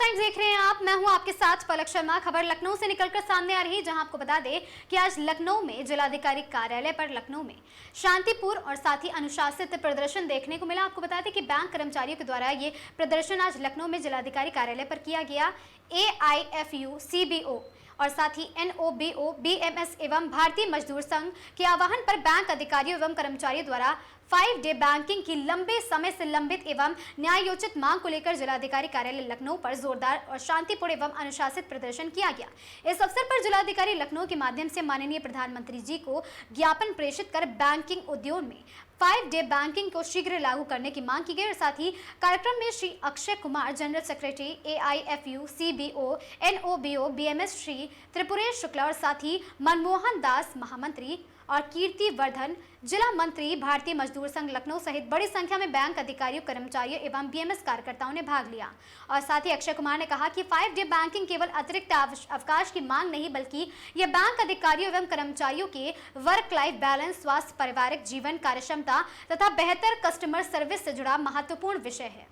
Times देख रहे हैं आप। मैं हूं आपके साथ पलक शर्मा। खबर लखनऊ से निकलकर सामने आ रही है, जहां आपको बता दें कि आज लखनऊ में जिलाधिकारी कार्यालय पर लखनऊ में शांतिपूर्ण और साथ ही अनुशासित प्रदर्शन देखने को मिला। आपको बता दें कि बैंक कर्मचारियों के द्वारा ये प्रदर्शन आज लखनऊ में जिलाधिकारी कार्यालय पर किया गया। AIFU, CBO और साथ ही NOBO, BMS एवं भारतीय मजदूर संघ के आह्वान पर बैंक अधिकारियों एवं कर्मचारियों द्वारा 5 डे बैंकिंग की लंबे समय से लंबित एवं न्यायोचित मांग को लेकर जिलाधिकारी कार्यालय लखनऊ पर जोरदार और शांतिपूर्ण एवं अनुशासित प्रदर्शन किया गया। इस अवसर पर जिलाधिकारी लखनऊ के माध्यम से माननीय प्रधानमंत्री जी को ज्ञापन प्रेषित कर बैंकिंग उद्योग में 5 डे बैंकिंग को शीघ्र लागू करने की मांग की गई। और साथ ही कार्यक्रम में Shri Akshay Kumar, general secretary AIFU, CBO, NOBO, BMS, Shri Tripuresh Shukla और साथ ही मनमोहन दास महामंत्री और कीर्ति वर्धन जिला मंत्री, भारतीय मजदूर संघ लखनऊ सहित बड़ी संख्या में बैंक अधिकारियों, कर्मचारियों एवं BMS कार्यकर्ताओं ने भाग लिया। और साथ ही अक्षय कुमार ने कहा कि 5 डे बैंकिंग केवल अतिरिक्त अवकाश की मांग नहीं, बल्कि यह बैंक अधिकारियों एवं कर्मचारियों के वर्क लाइफ बैलेंस, स्वास्थ्य, पारिवारिक जीवन, कार्यक्षमता तथा बेहतर कस्टमर सर्विस से जुड़ा महत्वपूर्ण विषय है।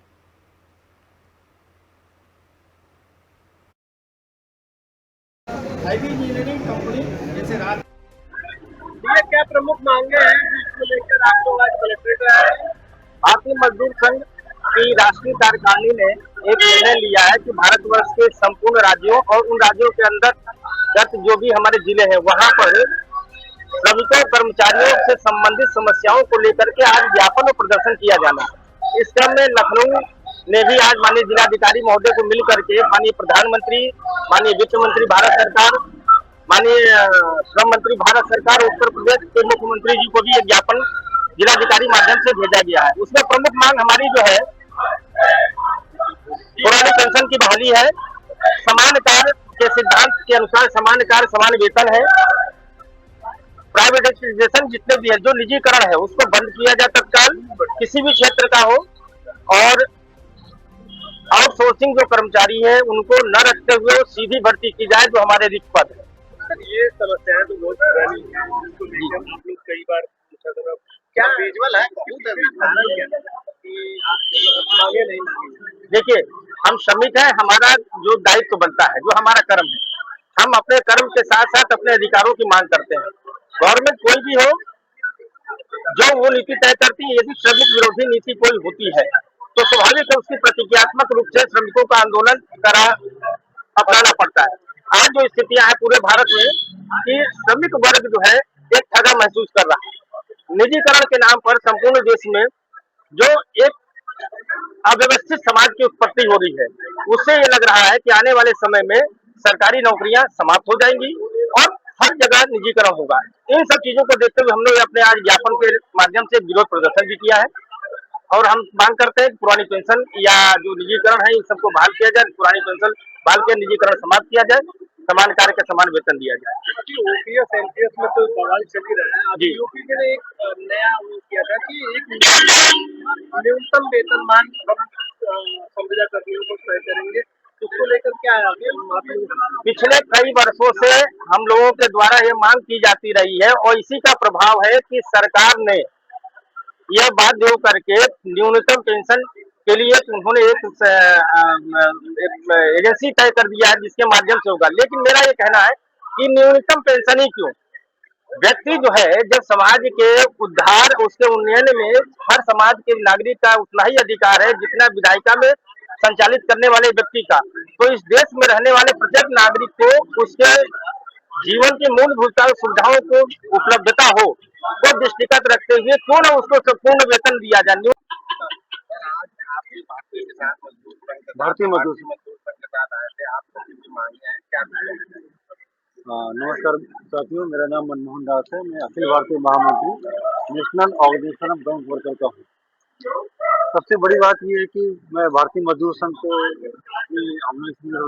हैवी इंजीनियरिंग कंपनी जैसे ये क्या प्रमुख मांगे हैं जिसको लेकर आप लोग आज कलेक्ट्रेट आए हैं? भारतीय मजदूर संघ की राष्ट्रीय कार्यकारिणी ने एक निर्णय लिया है कि भारतवर्ष के संपूर्ण राज्यों और उन राज्यों के अंदर जो भी हमारे जिले हैं वहां पर श्रमिकों, कर्मचारियों से संबंधित समस्याओं को लेकर के आज ज्ञापन और प्रदर्शन किया जाना। इस क्रम में लखनऊ ने भी आज माननीय जिलाधिकारी महोदय को मिलकर के माननीय प्रधानमंत्री, माननीय वित्त मंत्री भारत सरकार, माननीय श्रम मंत्री भारत सरकार, उत्तर प्रदेश के मुख्यमंत्री जी को भी एक ज्ञापन जिलाधिकारी माध्यम से भेजा गया है। उसमें प्रमुख मांग हमारी जो है पुरानी पेंशन की बहाली है, समान कार्य के सिद्धांत के अनुसार समान कार्य समान वेतन है, प्राइवेटाइजेशन जितने भी है, जो निजीकरण है उसको बंद किया जाए तत्काल, किसी भी क्षेत्र का हो, और आउटसोर्सिंग जो कर्मचारी है उनको न रखते हुए सीधी भर्ती की जाए जो हमारे रिक्त पद है। ये समस्याएं तो बहुत पुरानी है, जिसको लेकर हम लोग कई बार पूछा था क्या विजुअल है, मांगे नहीं मांगे। देखिए, हम श्रमिक हैं, हमारा जो दायित्व बनता है, जो हमारा कर्म है, हम अपने कर्म के साथ साथ अपने अधिकारों की मांग करते हैं। गवर्नमेंट कोई भी हो, जो वो नीति तय करती है, यदि श्रमिक विरोधी नीति कोई होती है तो स्वाभाविक है उसकी प्रतिक्रियात्मक रूप से श्रमिकों का आंदोलन अपनाना पड़ता है। आज जो स्थितियां हैं पूरे भारत में कि श्रमिक वर्ग जो है एक ठगा महसूस कर रहा है। निजीकरण के नाम पर संपूर्ण देश में जो एक अव्यवस्थित समाज की उत्पत्ति हो रही है, उससे ये लग रहा है कि आने वाले समय में सरकारी नौकरियां समाप्त हो जाएंगी और हर जगह निजीकरण होगा। इन सब चीजों को देखते हुए हम लोग अपने आज ज्ञापन के माध्यम से विरोध प्रदर्शन भी किया है और हम मांग करते हैं कि पुरानी पेंशन या जो निजीकरण है इन सबको बहाल किया जाए, पुरानी पेंशन बहाल के निजीकरण समाप्त किया जाए, समान कार्य का समान वेतन दिया जाए। OPS NPS में तो बवाल चल ही रहा है। अभी यूपी ने एक नया वो किया था कि एक न्यूनतम वेतनमान हम संविदा कर्मियों को तय करेंगे, उसको लेकर क्या है आगे? पिछले कई वर्षों से हम लोगों के द्वारा ये मांग की जाती रही है और इसी का प्रभाव है कि सरकार ने यह बाध्य होकर के न्यूनतम पेंशन के लिए उन्होंने एक एजेंसी तय कर दिया है जिसके माध्यम से होगा। लेकिन मेरा ये कहना है कि न्यूनतम पेंशन ही क्यों, व्यक्ति जो है जब समाज के उद्धार, उसके उन्नयन में हर समाज के नागरिक का उतना ही अधिकार है जितना विधायिका में संचालित करने वाले व्यक्ति का। तो इस देश में रहने वाले प्रत्येक नागरिक को उसके जीवन की मूलभूत सुविधाओं को उपलब्धता हो, वो दृष्टिगत रखते हुए क्यों न उसको संपूर्ण वेतन दिया जाए। भारतीय मजदूर नमस्कार साथियों, मेरा नाम मनमोहन दास है। मैं अखिल भारतीय महामंत्री national organisation of bank worker का हूँ। सबसे बड़ी बात यह है कि मैं भारतीय मजदूर संघ को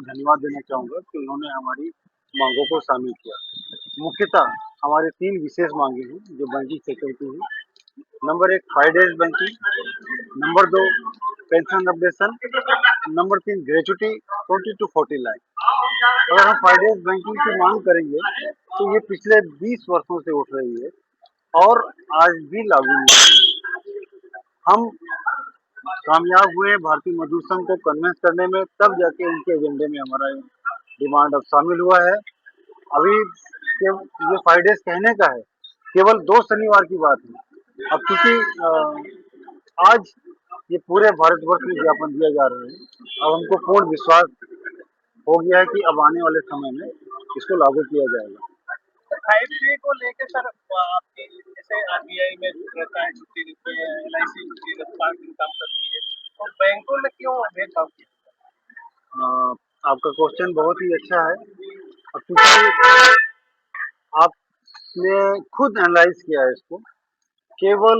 धन्यवाद देना चाहूँगा कि उन्होंने हमारी मांगों को शामिल किया। मुख्यतः हमारे 3 विशेष मांगे हैं जो बैंकिंग सेक्टर की है। Number 1 5 days banking, number 2 pension updation, number 3 gratuity 20 to 40 lakh. अगर हम 5 डेज बैंकिंग की मांग करेंगे तो ये पिछले 20 वर्षों से उठ रही है और आज भी लागू नहीं है। हम कामयाब हुए भारतीय मजदूर संघ को कन्विंस करने में, तब जाके उनके एजेंडे में हमारा डिमांड अब शामिल हुआ है। अभी ये 5 डेज कहने का है, केवल 2 शनिवार की बात है। अब क्योंकि आज ये पूरे भारतवर्ष में ज्ञापन दिया जा रहा है, अब हमको पूर्ण विश्वास हो गया है कि अब आने वाले समय में इसको लागू किया जाएगा। 5G को लेके सर आपकी जैसे आरबीआई में रहता है छुट्टी देते हैं, LIC छुट्टी देता है, 5 दिन काम करती है, तो बैंकों में क्यों भेदभाव किया? आपका क्वेश्चन बहुत ही अच्छा है। अब क्योंकि आपने खुद एनालाइज किया है इसको, केवल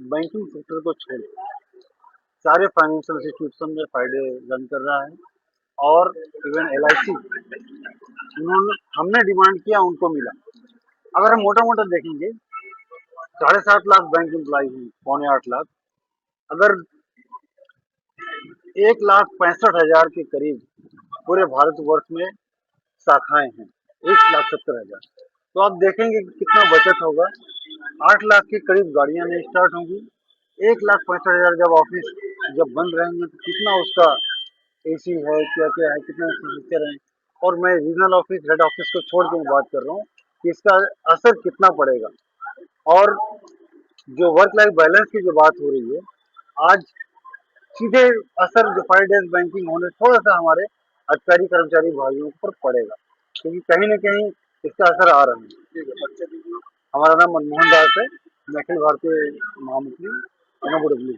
बैंकिंग सेक्टर को छोड़ सारे फाइनेंशियल इंस्टीट्यूशन में 5 डे रन कर रहा है, और इवन LIC हमने डिमांड किया, उनको मिला। अगर हम मोटा देखेंगे, 7.5 लाख बैंक एम्प्लॉय हैं, 7.25 लाख, अगर 1,65,000 के करीब पूरे भारतवर्ष में शाखाएं हैं, 1,70,000, तो आप देखेंगे कि कितना बचत होगा। 8 लाख के करीब गाड़ियां नहीं स्टार्ट होंगी, 1,65,000 जब बंद रहेंगे तो कितना उसका AC है, क्या है, कितना इंफ्रास्ट्रक्चर है। और मैं रीजनल ऑफिस, हेड ऑफिस को छोड़ के बात कर रहा हूँ कि इसका असर कितना पड़ेगा। और जो वर्क लाइफ बैलेंस की जो बात हो रही है, आज सीधे असर जो 5 डेज बैंकिंग होने थोड़ा सा हमारे अधिकारी कर्मचारी भाइयों पर पड़ेगा, क्योंकि कहीं न कहीं इसका असर आ रहा है। हमारा नाम मनमोहन दास है, मैं अखिल भारतीय महामंत्री NOW।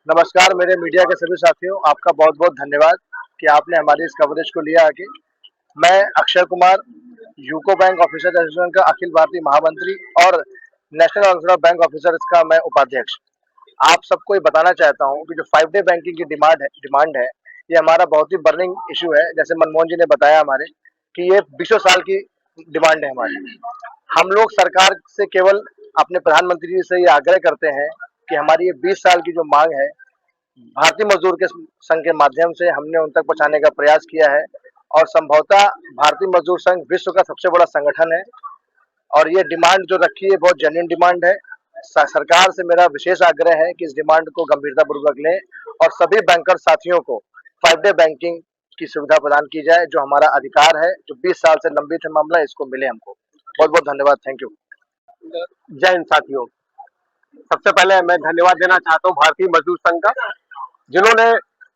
नमस्कार मेरे मीडिया के सभी साथियों, आपका बहुत बहुत धन्यवाद कि आपने हमारी इस कवरेज को लिया आगे। मैं Akshay Kumar, UCO bank officer association का अखिल भारतीय महामंत्री और national organisation of bank officers का मैं उपाध्यक्ष। आप सबको ये बताना चाहता हूँ कि जो 5 डे बैंकिंग की डिमांड है, ये हमारा बहुत ही बर्निंग इशू है। जैसे मनमोहन जी ने बताया हमारे कि ये 20 साल की डिमांड है हमारी। हम लोग सरकार से केवल अपने प्रधानमंत्री जी से ये आग्रह करते हैं कि हमारी ये 20 साल की जो मांग है, भारतीय मजदूर के संघ के माध्यम से हमने उन तक पहुंचाने का प्रयास किया है। और संभवतः भारतीय मजदूर संघ विश्व का सबसे बड़ा संगठन है, और ये डिमांड जो रखी है बहुत जेन्युइन डिमांड है। सरकार से मेरा विशेष आग्रह है कि इस डिमांड को गंभीरता पूर्वक लें और सभी बैंकर साथियों को 5 डे बैंकिंग की सुविधा प्रदान की जाए, जो हमारा अधिकार है, जो 20 साल से लंबित है मामला, इसको मिले हमको। बहुत बहुत धन्यवाद, थैंक यू। जय हिंद साथियों, सबसे पहले मैं धन्यवाद देना चाहता हूँ भारतीय मजदूर संघ का, जिन्होंने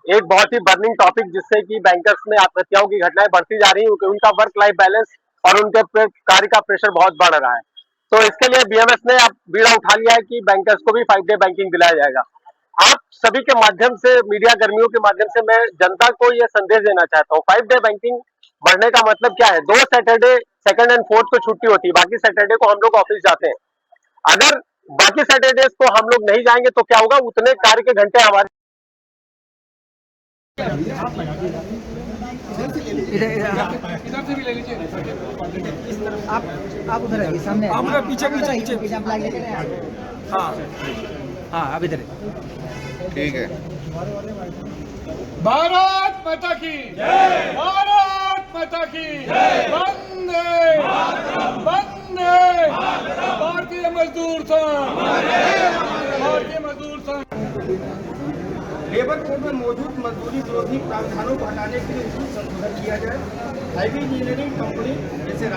एक बहुत ही बर्निंग टॉपिक, जिससे कि बैंकर्स में आत्महत्याओं की घटनाएं बढ़ती जा रही हैं, उनका वर्क लाइफ बैलेंस और उनके कार्य का प्रेशर बहुत बढ़ रहा है, तो इसके लिए BMS ने अब बीड़ा उठा लिया है कि बैंकर्स को भी 5 डे बैंकिंग दिलाया जाएगा। आप सभी के माध्यम से, मीडिया कर्मियों के माध्यम से मैं जनता को यह संदेश देना चाहता हूँ, 5 डे बैंकिंग बढ़ने का मतलब क्या है। 2 सैटरडे 2nd और 4th को छुट्टी होती है, बाकी सैटरडे को हम लोग ऑफिस जाते हैं। अगर बाकी सैटरडेज को हम लोग नहीं जाएंगे तो क्या होगा, उतने कार्य के घंटे हमारे इधर से भी ले लीजिए। आप उधर आइए, सामने आप उधर पीछे आप लाइए। हाँ अब इधर ठीक है। भारत माता की जय, भारत माता की जय, वंदे वंदे भारतीय मजदूर संघ, भारतीय मजदूर संघ। लेबर कोड में मौजूद मजदूरी विरोधी प्रावधानों को हटाने के लिए संशोधन किया जाए। हैवी इंजीनियरिंग कंपनी जैसे